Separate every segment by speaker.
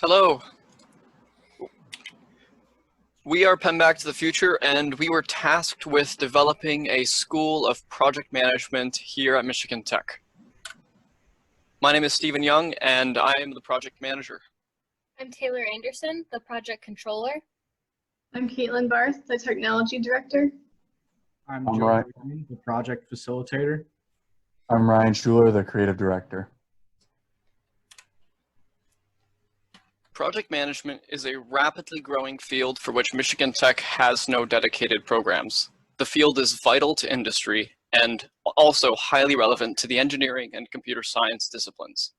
Speaker 1: Hello. We are PMBack to the Future, and we were tasked with developing a school of project management here at Michigan Tech. My name is Stephen Young, and I am the project manager.
Speaker 2: I'm Taylor Anderson, the project controller.
Speaker 3: I'm Caitlin Barth, the technology director.
Speaker 4: I'm Joe Green, the project facilitator.
Speaker 5: I'm Ryan Schuler, the creative director.
Speaker 1: Project management is a rapidly growing field for which Michigan Tech has no dedicated programs. The field is vital to industry and also highly relevant to the engineering and computer science disciplines.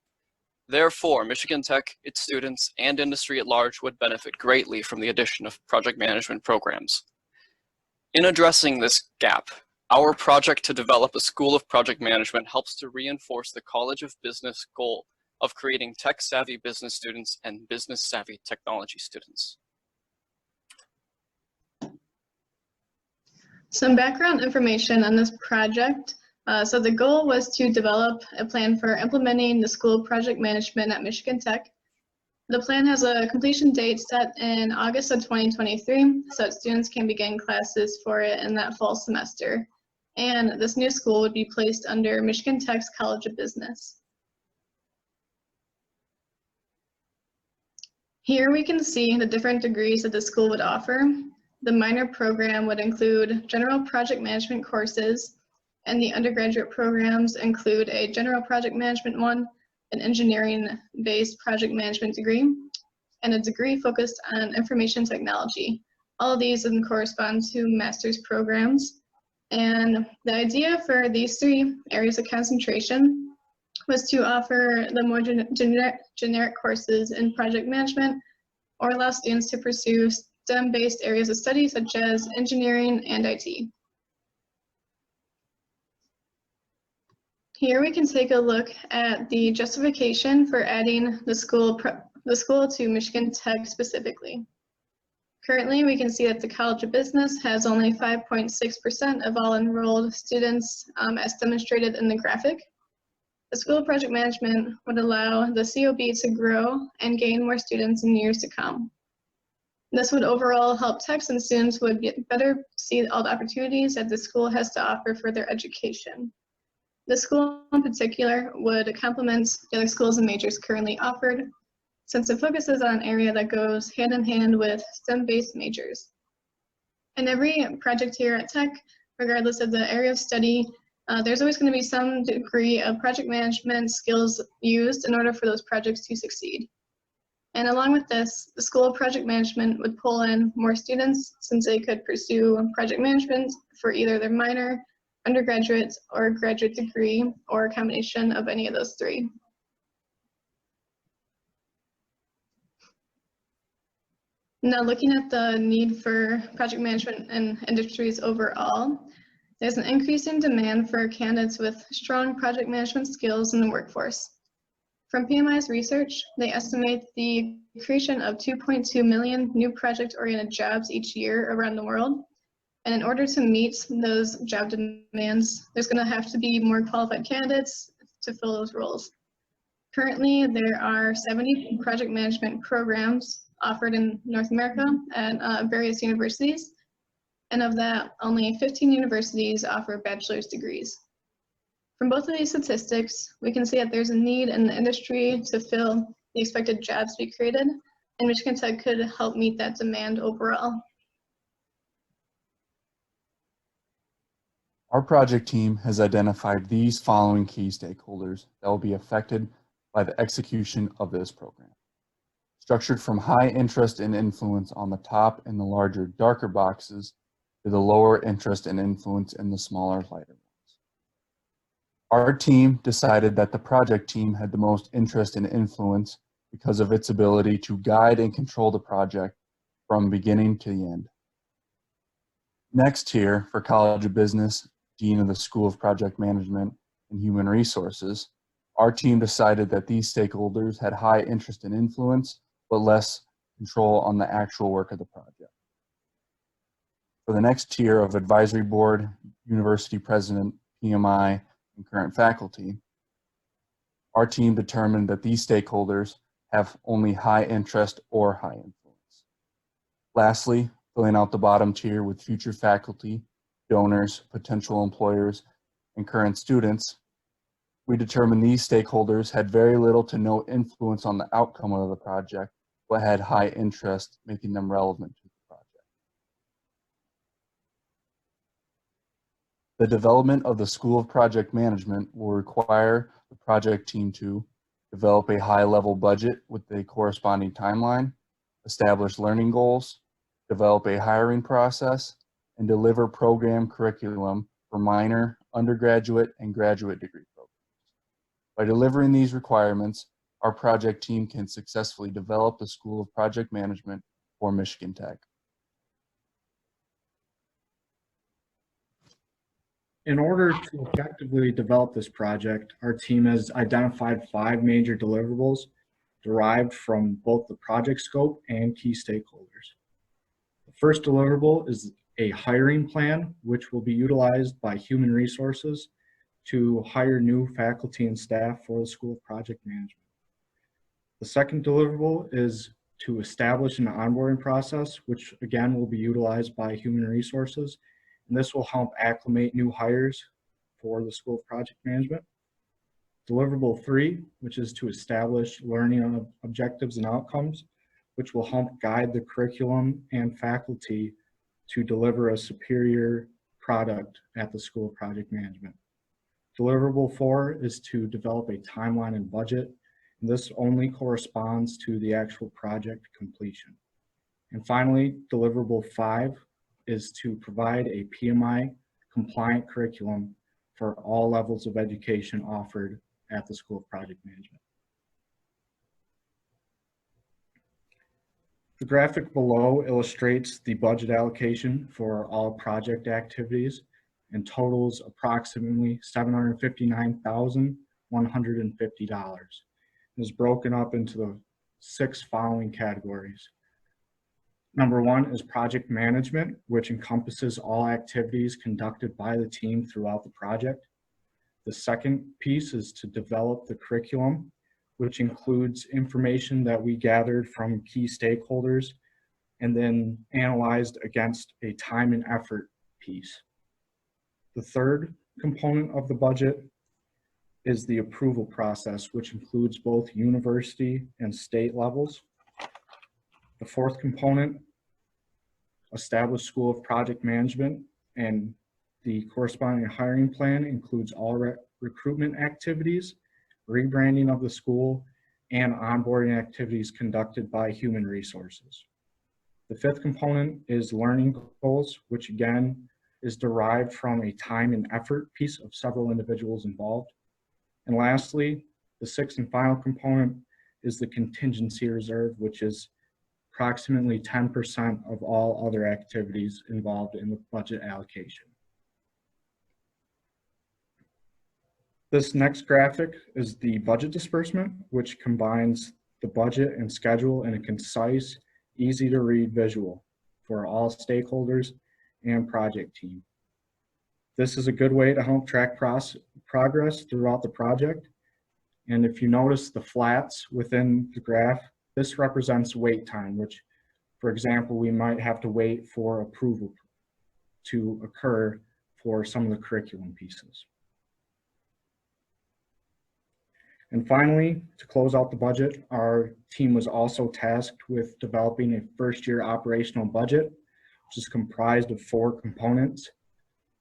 Speaker 1: Therefore, Michigan Tech, its students, and industry at large would benefit greatly from the addition of project management programs. In addressing this gap, our project to develop a school of project management helps to reinforce the College of Business goal of creating tech-savvy business students and business-savvy technology students.
Speaker 3: Some background information on this project. So the goal was to develop a plan for implementing the School of Project Management at Michigan Tech. The plan has a completion date set in August of 2023, so that students can begin classes for it in that fall semester. And this new school would be placed under Michigan Tech's College of Business. Here we can see the different degrees that the school would offer. The minor program would include general project management courses, and the undergraduate programs include a general project management one, an engineering-based project management degree, and a degree focused on information technology. All of these then correspond to master's programs. And the idea for these three areas of concentration was to offer the more generic courses in project management or allow students to pursue STEM-based areas of study such as engineering and IT. Here we can take a look at the justification for adding the school to Michigan Tech specifically. Currently, we can see that the College of Business has only 5.6% of all enrolled students as demonstrated in the graphic. The School of Project Management would allow the COB to grow and gain more students in years to come. This would overall help techs and students would better see all the opportunities that the school has to offer for their education. The school in particular would complement the other schools and majors currently offered, since it focuses on an area that goes hand in hand with STEM-based majors. In every project here at Tech, regardless of the area of study, there's always going to be some degree of project management skills used in order for those projects to succeed. And along with this, the School of Project Management would pull in more students since they could pursue project management for either their minor, undergraduate, or graduate degree, or a combination of any of those three. Now looking at the need for project management in industries overall, there's an increasing demand for candidates with strong project management skills in the workforce. From PMI's research, they estimate the creation of 2.2 million new project-oriented jobs each year around the world. And in order to meet those job demands, there's going to have to be more qualified candidates to fill those roles. Currently, there are 70 project management programs offered in North America at various universities. And of that, only 15 universities offer bachelor's degrees. From both of these statistics, we can see that there's a need in the industry to fill the expected jobs to be created, and Michigan Tech could help meet that demand overall.
Speaker 5: Our project team has identified these following key stakeholders that will be affected by the execution of this program. Structured from high interest and influence on the top in the larger, darker boxes to the lower interest and influence in the smaller, lighter ones. Our team decided that the project team had the most interest and influence because of its ability to guide and control the project from beginning to the end. Next here, for College of Business, Dean of the School of Project Management and Human Resources, our team decided that these stakeholders had high interest and influence, but less control on the actual work of the project. For the next tier of Advisory Board, University President, PMI, and current faculty, our team determined that these stakeholders have only high interest or high influence. Lastly, filling out the bottom tier with future faculty, donors, potential employers, and current students, we determined these stakeholders had very little to no influence on the outcome of the project, but had high interest, making them relevant to the project. The development of the School of Project Management will require the project team to develop a high-level budget with a corresponding timeline, establish learning goals, develop a hiring process, and deliver program curriculum for minor, undergraduate, and graduate degree programs. By delivering these requirements, our project team can successfully develop the School of Project Management for Michigan Tech.
Speaker 4: In order to effectively develop this project, our team has identified 5 major deliverables derived from both the project scope and key stakeholders. The first deliverable is a hiring plan, which will be utilized by human resources to hire new faculty and staff for the School of Project Management. The second deliverable is to establish an onboarding process, which again will be utilized by human resources. And this will help acclimate new hires for the School of Project Management. Deliverable 3, which is to establish learning objectives and outcomes, which will help guide the curriculum and faculty to deliver a superior product at the School of Project Management. Deliverable 4 is to develop a timeline and budget, and this only corresponds to the actual project completion. And finally, deliverable 5 is to provide a PMI compliant curriculum for all levels of education offered at the School of Project Management. The graphic below illustrates the budget allocation for all project activities and totals approximately $759,150. It is broken up into the 6 following categories. Number 1 is project management, which encompasses all activities conducted by the team throughout the project. The second piece is to develop the curriculum, which includes information that we gathered from key stakeholders and then analyzed against a time and effort piece. The third component of the budget is the approval process, which includes both university and state levels. The fourth component, established School of Project Management, and the corresponding hiring plan includes all recruitment activities, rebranding of the school, and onboarding activities conducted by human resources. The fifth component is learning goals, which again is derived from a time and effort piece of several individuals involved. And lastly, the sixth and final component is the contingency reserve, which is approximately 10% of all other activities involved in the budget allocation. This next graphic is the budget disbursement, which combines the budget and schedule in a concise, easy to read visual for all stakeholders and project team. This is a good way to help track progress throughout the project. And if you notice the flats within the graph, this represents wait time, which, for example, we might have to wait for approval to occur for some of the curriculum pieces. And finally, to close out the budget, our team was also tasked with developing a first-year operational budget, which is comprised of 4 components.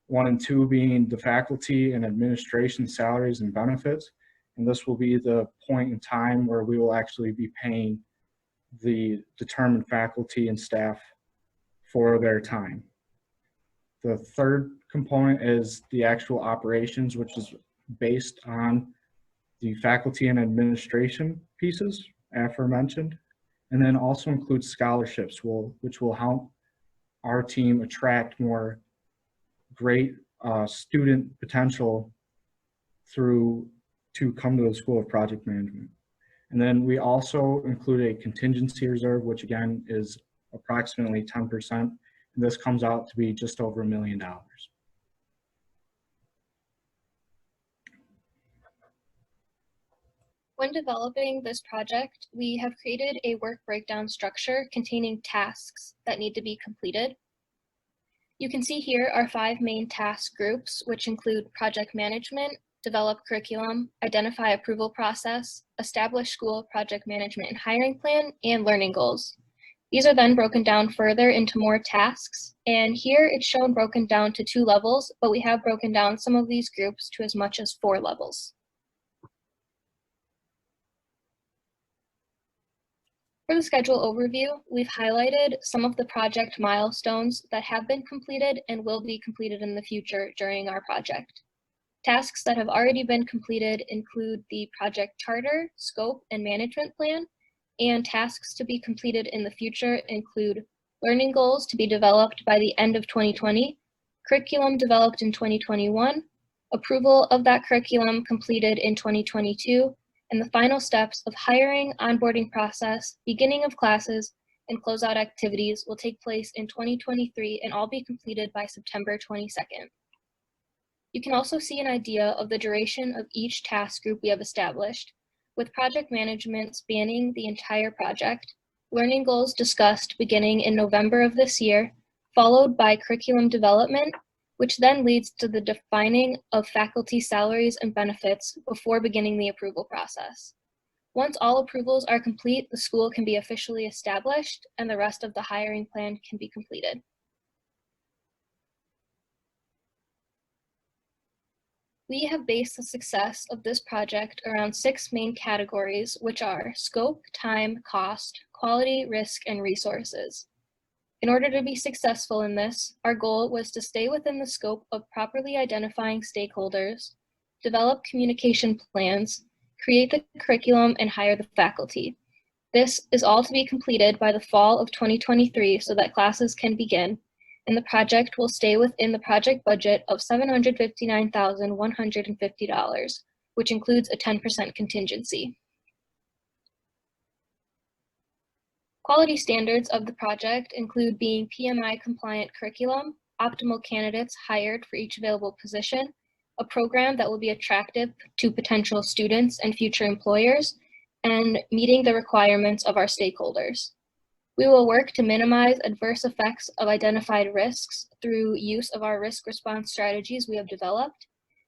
Speaker 4: 1 and 2 being the faculty and administration salaries and benefits. And this will be the point in time where we will actually be paying the determined faculty and staff for their time. The third component is the actual operations, which is based on the faculty and administration pieces aforementioned, and then also includes scholarships, which will help our team attract more great student potential to come to the School of Project Management. And then we also include a contingency reserve, which again is approximately 10%. And this comes out to be just over $1 million.
Speaker 2: When developing this project, we have created a work breakdown structure containing tasks that need to be completed. You can see here our 5 main task groups, which include project management, develop curriculum, identify approval process, establish school project management and hiring plan, and learning goals. These are then broken down further into more tasks, and here it's shown broken down to 2 levels, but we have broken down some of these groups to as much as 4 levels. For the schedule overview, we've highlighted some of the project milestones that have been completed and will be completed in the future during our project. Tasks that have already been completed include the project charter, scope, and management plan, and tasks to be completed in the future include learning goals to be developed by the end of 2020, curriculum developed in 2021, approval of that curriculum completed in 2022, and the final steps of hiring, onboarding process, beginning of classes, and closeout activities will take place in 2023 and all be completed by September 22nd. You can also see an idea of the duration of each task group we have established, with project management spanning the entire project, learning goals discussed beginning in November of this year, followed by curriculum development, which then leads to the defining of faculty salaries and benefits before beginning the approval process. Once all approvals are complete, the school can be officially established and the rest of the hiring plan can be completed. We have based the success of this project around 6 main categories, which are scope, time, cost, quality, risk, and resources. In order to be successful in this, our goal was to stay within the scope of properly identifying stakeholders, develop communication plans, create the curriculum, and hire the faculty. This is all to be completed by the fall of 2023 so that classes can begin, and the project will stay within the project budget of $759,150, which includes a 10% contingency. Quality standards of the project include being PMI compliant curriculum, optimal candidates hired for each available position, a program that will be attractive to potential students and future employers, and meeting the requirements of our stakeholders. We will work to minimize adverse effects of identified risks through use of our risk response strategies we have developed.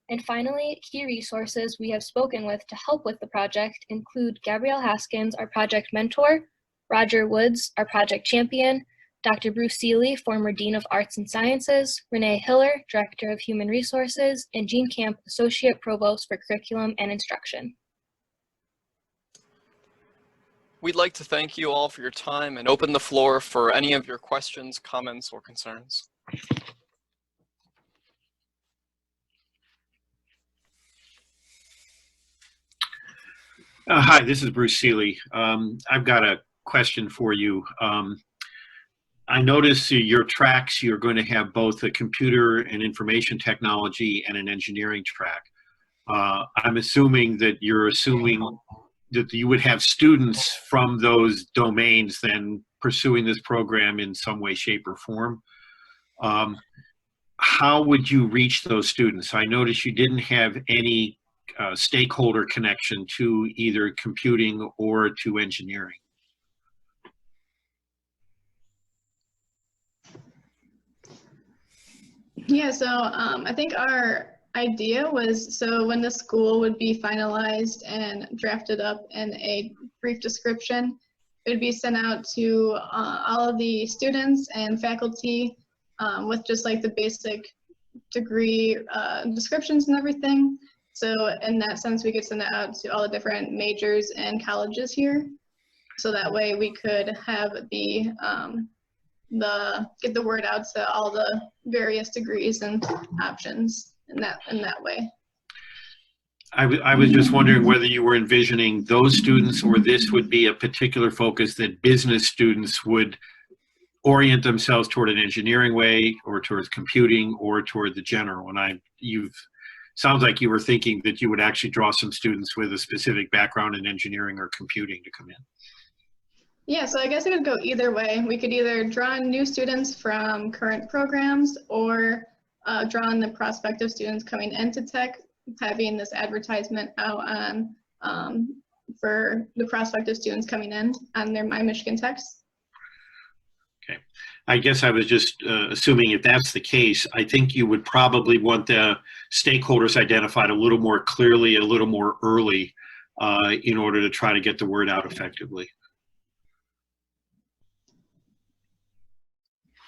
Speaker 2: And finally, key resources we have spoken with to help with the project include Gabrielle Haskins, our project mentor, Roger Woods, our project champion, Dr. Bruce Seeley, former Dean of Arts and Sciences, Renee Hiller, Director of Human Resources, and Jean Camp, Associate Provost for Curriculum and Instruction.
Speaker 1: We'd like to thank you all for your time and open the floor for any of your questions, comments, or concerns.
Speaker 6: Hi, this is Bruce Seeley. I've got a question for you. I notice your tracks, you're going to have both a computer and information technology and an engineering track. I'm assuming that you're assuming that you would have students from those domains then pursuing this program in some way, shape, or form. How would you reach those students? I noticed you didn't have any stakeholder connection to either computing or to engineering.
Speaker 3: Yeah, so I think our idea was, so when the school would be finalized and drafted up in a brief description, it would be sent out to all of the students and faculty with just like the basic degree descriptions and everything. So in that sense, we could send it out to all the different majors and colleges here. So that way we could have get the word out to all the various degrees and options in that way.
Speaker 6: I was just wondering whether you were envisioning those students, or this would be a particular focus that business students would orient themselves toward an engineering way, or towards computing, or toward the general. And sounds like you were thinking that you would actually draw some students with a specific background in engineering or computing to come in.
Speaker 3: Yeah, so I guess it would go either way. We could either draw in new students from current programs, or draw in the prospective students coming into tech, having this advertisement out on for the prospective students coming in on their My Michigan Techs.
Speaker 6: Okay. I guess I was just assuming if that's the case, I think you would probably want the stakeholders identified a little more clearly, a little more early in order to try to get the word out effectively.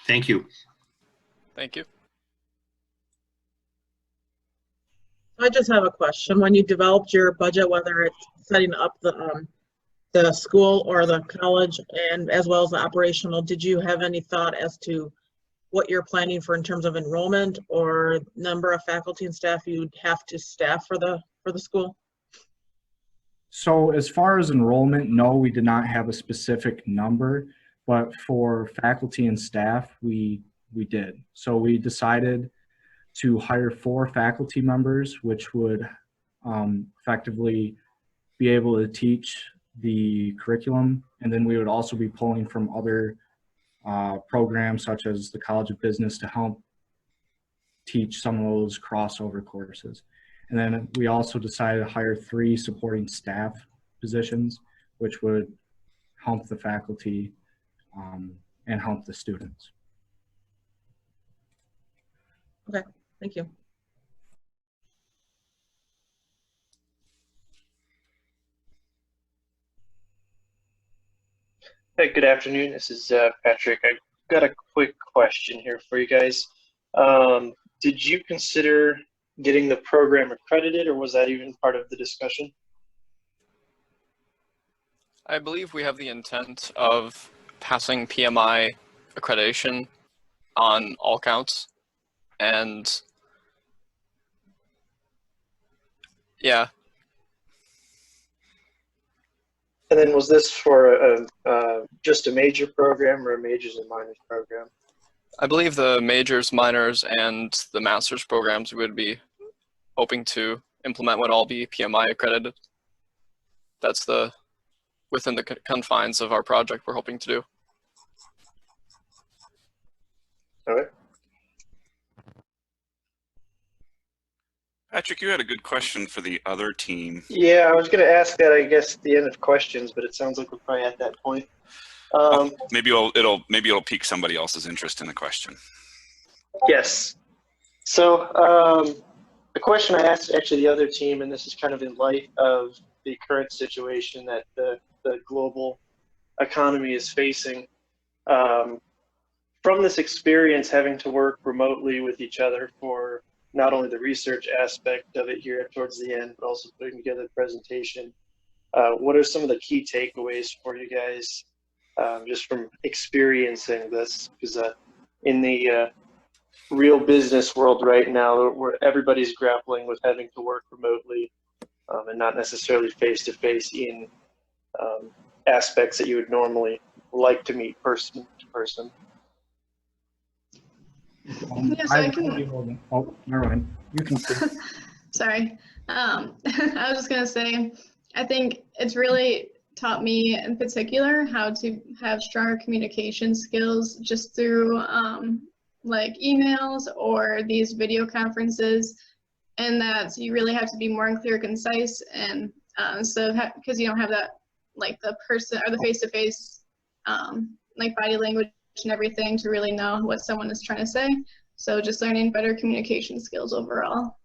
Speaker 6: Thank you.
Speaker 1: Thank you.
Speaker 7: I just have a question. When you developed your budget, whether it's setting up the school or the college and as well as the operational, did you have any thought as to what you're planning for in terms of enrollment or number of faculty and staff you'd have to staff for the school?
Speaker 4: So as far as enrollment, no, we did not have a specific number, but for faculty and staff, we did. So we decided to hire 4 faculty members, which would effectively be able to teach the curriculum. And then we would also be pulling from other programs such as the College of Business to help teach some of those crossover courses. And then we also decided to hire 3 supporting staff positions, which would help the faculty and help the students.
Speaker 7: Okay, thank you.
Speaker 8: Hey, good afternoon. This is Patrick. I got a quick question here for you guys. Did you consider getting the program accredited, or was that even part of the discussion?
Speaker 1: I believe we have the intent of passing PMI accreditation on all counts. And yeah.
Speaker 8: And then was this for just a major program or a majors and minors program?
Speaker 1: I believe the majors, minors, and the master's programs we would be hoping to implement would all be PMI accredited. That's within the confines of our project we're hoping to do.
Speaker 8: All right.
Speaker 9: Patrick, you had a good question for the other team.
Speaker 8: Yeah, I was going to ask that, I guess, at the end of questions, but it sounds like we're probably at that point.
Speaker 9: Maybe it'll pique somebody else's interest in the question.
Speaker 8: Yes. So the question I asked actually the other team, and this is kind of in light of the current situation that the global economy is facing. From this experience, having to work remotely with each other for not only the research aspect of it here towards the end, but also putting together the presentation, what are some of the key takeaways for you guys just from experiencing this? Because in the real business world right now, where everybody's grappling with having to work remotely and not necessarily face-to-face in aspects that you would normally like to meet person to person.
Speaker 3: Yes, I can.
Speaker 4: Oh, never mind. You can.
Speaker 3: Sorry. I was just going to say, I think it's really taught me in particular how to have stronger communication skills just through like emails or these video conferences, and that you really have to be more clear, concise, and so because you don't have that like the person or the face-to-face like body language and everything to really know what someone is trying to say. So just learning better communication skills overall.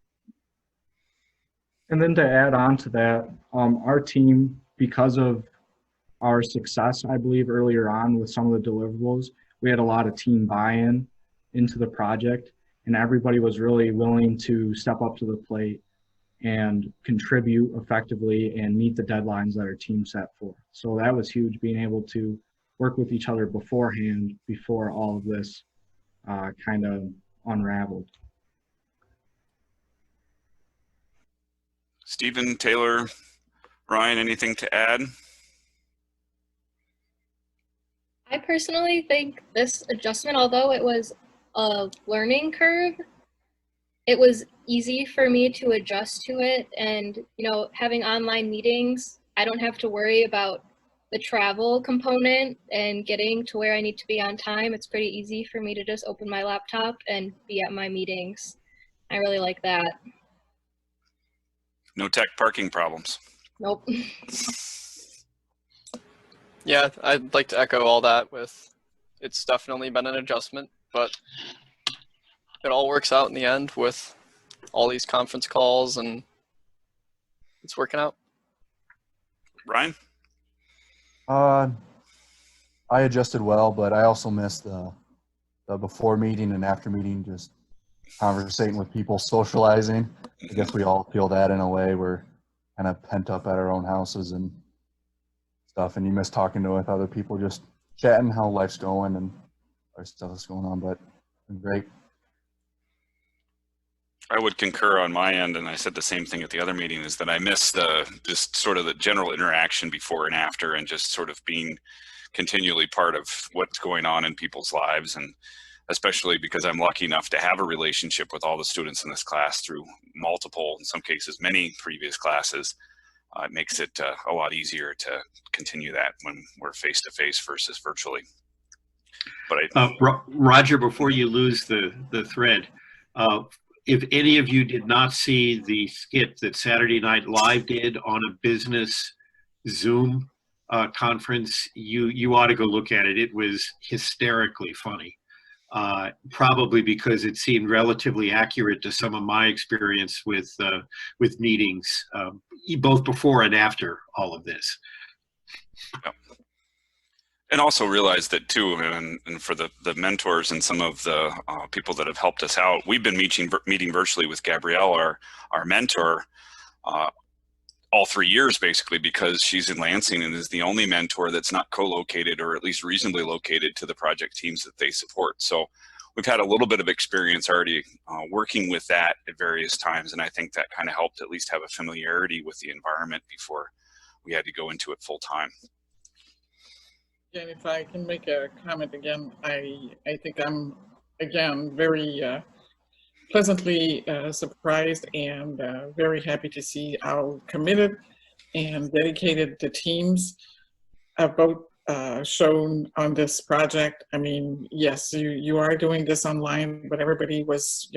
Speaker 4: And then to add on to that, our team, because of our success, I believe earlier on with some of the deliverables, we had a lot of team buy-in into the project, and everybody was really willing to step up to the plate and contribute effectively and meet the deadlines that our team set forth. So that was huge, being able to work with each other beforehand, before all of this kind of unraveled.
Speaker 9: Stephen, Taylor, Ryan, anything to add?
Speaker 2: I personally think this adjustment, although it was a learning curve, it was easy for me to adjust to it. And, you know, having online meetings, I don't have to worry about the travel component and getting to where I need to be on time. It's pretty easy for me to just open my laptop and be at my meetings. I really like that.
Speaker 9: No tech parking problems.
Speaker 2: Nope.
Speaker 1: Yeah, I'd like to echo all that with, it's definitely been an adjustment, but it all works out in the end with all these conference calls, and it's working out.
Speaker 9: Ryan?
Speaker 5: I adjusted well, but I also missed the before meeting and after meeting, just conversating with people, socializing. I guess we all feel that in a way. We're kind of pent up at our own houses and stuff, and you miss talking with other people, just chatting how life's going and our stuff is going on, but it's been great.
Speaker 9: I would concur on my end, and I said the same thing at the other meeting, is that I miss just sort of the general interaction before and after, and just sort of being continually part of what's going on in people's lives, and especially because I'm lucky enough to have a relationship with all the students in this class through multiple, in some cases many previous classes. It makes it a lot easier to continue that when we're face-to-face versus virtually. But
Speaker 6: Roger, before you lose the thread, if any of you did not see the skit that Saturday Night Live did on a business Zoom conference, you ought to go look at it. It was hysterically funny, probably because it seemed relatively accurate to some of my experience with meetings, both before and after all of this.
Speaker 9: yeah. And also realize that too, and for the mentors and some of the people that have helped us out, we've been meeting virtually with Gabrielle, our mentor, all 3 years basically, because she's in Lansing and is the only mentor that's not co-located, or at least reasonably located to the project teams that they support. So we've had a little bit of experience already working with that at various times, and I think that kind of helped at least have a familiarity with the environment before we had to go into it full time.
Speaker 7: And if I can make a comment again, I think I'm, again, very pleasantly surprised and very happy to see how committed and dedicated the teams have both shown on this project. I mean, yes, you are doing this online, but everybody was,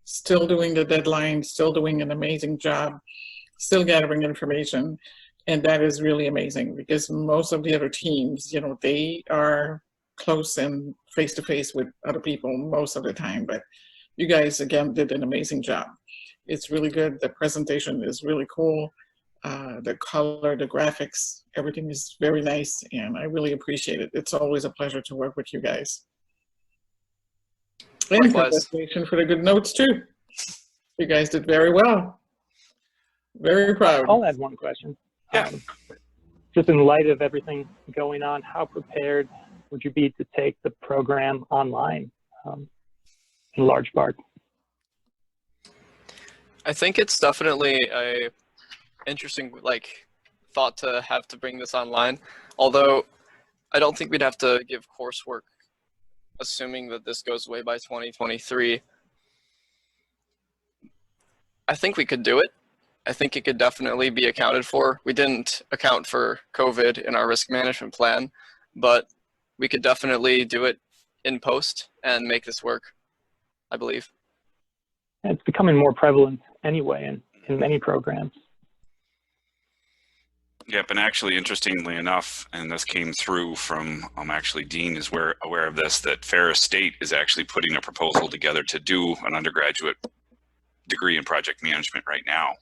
Speaker 7: still doing the deadline, still doing an amazing job, still gathering information. And that is really amazing, because most of the other teams, they are close and face-to-face with other people most of the time. But you guys, again, did an amazing job. It's really good. The presentation is really cool. The color, the graphics, everything is very nice. And I really appreciate it. It's always a pleasure to work with you guys. And congratulations for the good notes, too. You guys did very well. Very proud.
Speaker 10: I'll add one question.
Speaker 9: Yeah.
Speaker 10: Just in light of everything going on, how prepared would you be to take the program online in large part?
Speaker 1: I think it's definitely a interesting thought to have to bring this online, although I don't think we'd have to give coursework assuming that this goes away by 2023. I think we could do it. I think it could definitely be accounted for. We didn't account for COVID in our risk management plan, but we could definitely do it in post and make this work, I believe.
Speaker 10: It's becoming more prevalent anyway in many programs.
Speaker 9: Yep, and actually, interestingly enough, and this came through from actually Dean is aware of this, that Ferris State is actually putting a proposal together to do an undergraduate degree in project management right now.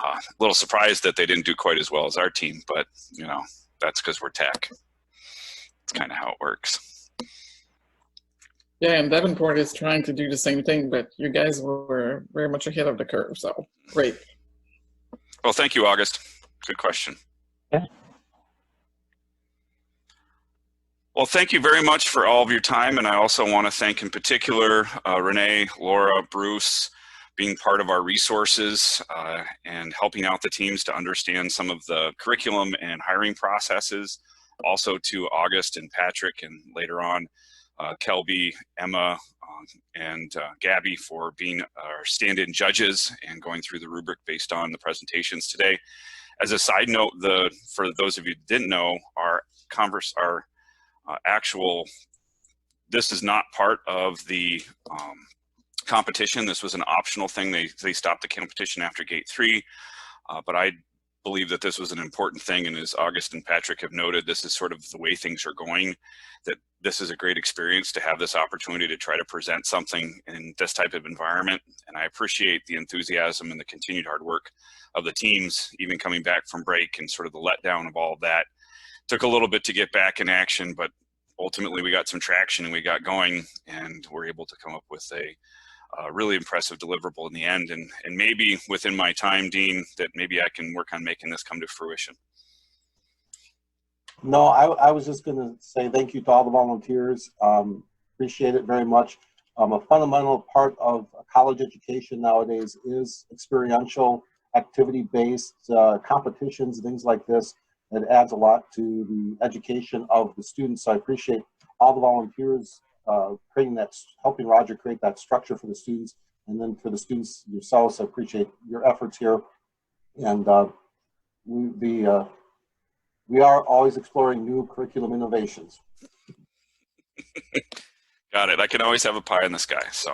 Speaker 9: A little surprised that they didn't do quite as well as our team, but that's because we're tech. It's kind of how it works.
Speaker 7: Yeah, and Davenport is trying to do the same thing, but you guys were very much ahead of the curve, so great.
Speaker 9: Well, thank you, August. Good question.
Speaker 10: Yeah.
Speaker 9: Well, thank you very much for all of your time, and I also want to thank in particular Renee, Laura, Bruce, being part of our resources and helping out the teams to understand some of the curriculum and hiring processes. Also to August and Patrick, and later on Kelby, Emma, and Gabby for being our stand-in judges and going through the rubric based on the presentations today. As a side note, for those of you who didn't know, our this is not part of the competition. This was an optional thing. They stopped the competition after gate 3, but I believe that this was an important thing, and as August and Patrick have noted, this is sort of the way things are going, that this is a great experience to have this opportunity to try to present something in this type of environment. And I appreciate the enthusiasm and the continued hard work of the teams, even coming back from break and sort of the letdown of all of that. Took a little bit to get back in action, but ultimately we got some traction and we got going, and we're able to come up with a really impressive deliverable in the end. And maybe within my time, Dean, that maybe I can work on making this come to fruition.
Speaker 11: No, I was just going to say thank you to all the volunteers. Appreciate it very much. A fundamental part of college education nowadays is experiential, activity-based competitions, things like this. It adds a lot to the education of the students. So I appreciate all the volunteers creating that, helping Roger create that structure for the students, and then for the students yourselves. I appreciate your efforts here, and we are always exploring new curriculum innovations.
Speaker 9: Got it. I can always have a pie in the sky. So